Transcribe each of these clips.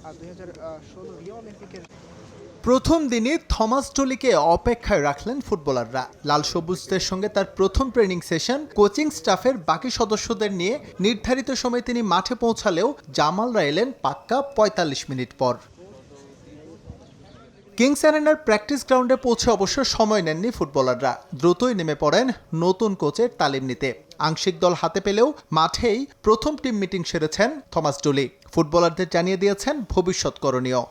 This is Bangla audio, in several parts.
2016 রিও অলিম্পিকের প্রথম দিনই থমাস ডলিকে অপেক্ষায় রাখলেন ফুটবলাররা। লাল সবুজদের সঙ্গে তার প্রথম ট্রেনিং সেশন, কোচিং স্টাফের বাকি সদস্যদের নিয়ে নির্ধারিত সময়ে তিনি মাঠে পৌঁছালেও জামালরা এলেন পাক্কা ৪৫ মিনিট পর। কিংস অ্যারেনার প্র্যাকটিস গ্রাউন্ডে পৌঁছে অবশ্য সময় নেননি ফুটবলাররা, দ্রুতই নেমে পড়েন নতুন কোচের তালিম নিতে। আংশিক দল হাতে পেলেও মাঠেই প্রথম টিম মিটিং সেরেছেন থমাস ডলি। ফুটবলারদের জানিয়ে দিয়েছেন ভবিষ্যৎ করণীয়।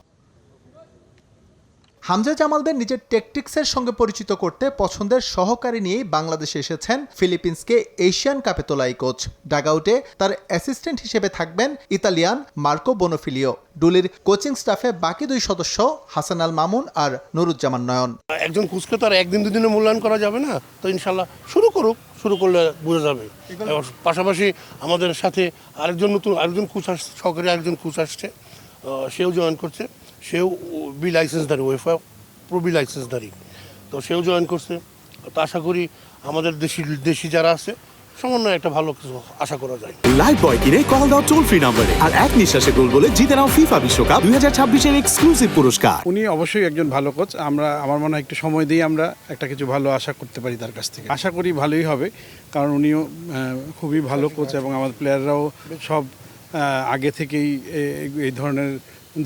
হামজা জামালদের নিজের ট্যাকটিক্সের সঙ্গে পরিচিত করতে পছন্দের সহকারী নিয়েই বাংলাদেশে এসেছেন ফিলিপিন্সকে এশিয়ান কাপে তোলা এই কোচ। ডাগআউটে তার অ্যাসিস্ট্যান্ট হিসেবে থাকবেন ইতালিয়ান মার্কো বোনোফিলিও। ডুলির কোচিং স্টাফে বাকি দুই সদস্য হাসান আল মামুন আর নুরুজ্জামান নয়ন। একজন কোচকে তো আর একদিন দুদিনে মূল্যায়ন করা যাবে না, তো ইনশাল্লাহ শুরু করলে বোঝা যাবে। পাশাপাশি আমাদের সাথে আরেকজন কোচ আসছে, সহকারী আরেকজন কোচ আসছে, সেও জয়েন করছে। সেও বি লাইসেন্সধারী, ওয়েফা প্রো বি লাইসেন্সধারী, তো সেও জয়েন করছে। তো আশা করি আমাদের দেশি যারা আছে সমন্বয়ে একটা ভালো কিছু আশা করা যায়। লাইফ বয় কিনে কল দাও টোল ফ্রি নম্বরে, আর এক নিঃশ্বাসে গোল বলে জিতে নাও ফিফা বিশ্বকাপ 2026-এর এক্সক্লুসিভ পুরস্কার। উনি অবশ্যই একজন ভালো কোচ। আমার মনে হয় একটু সময় দিয়ে আমরা একটা কিছু ভালো আশা করতে পারি তার কাছ থেকে। আশা করি ভালোই হবে, কারণ উনিও খুবই ভালো কোচ এবং আমাদের প্লেয়াররাও সব আগে থেকেই এই ধরনের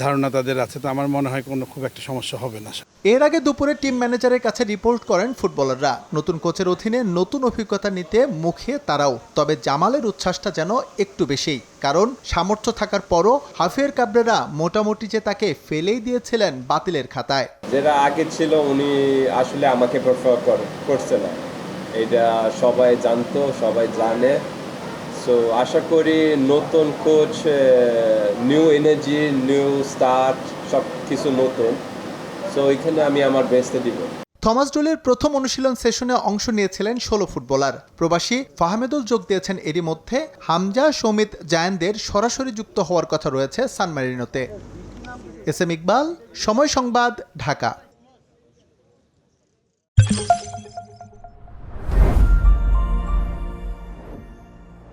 ধারণা তাদের আছে। তো আমার মনে হয় কোনো খুব একটা সমস্যা হবে না। এর আগে দুপুরে টিম ম্যানেজারের কাছে রিপোর্ট করেন ফুটবলাররা। নতুন কোচের অধীনে নতুন অভিজ্ঞতা নিতে মুখে তারাও। তবে জামালের উচ্ছ্বাসটা যেন একটু বেশি, কারণ সামর্থ্য থাকার পরও হাফিয়ার কাবরেরা মোটামুটি যে তাকে ফেলেই দিয়েছিলেন বাতিলের খাতায়। যেটা আগে ছিল উনি আসলে আমাকে প্রেফার করছে না, এটা সবাই জানতো, সবাই জানে। সো আশা করি নতুন coach, new energy, new start, সব কিছু নতুন। সো এখানে আমি আমার বেস্টে দিব। থমাস ডলির প্রথম অনুশীলন সেশনে অংশ নিয়েছিলেন 16 ফুটবলার। প্রবাসী ফাহমেদুল যোগ দিয়েছেন এরই মধ্যে। হামজা, সমিত, জায়ানদের সরাসরি যুক্ত হওয়ার কথা রয়েছে সান মেরিনোতে। এস এম ইকবাল, সময় সংবাদ, ঢাকা।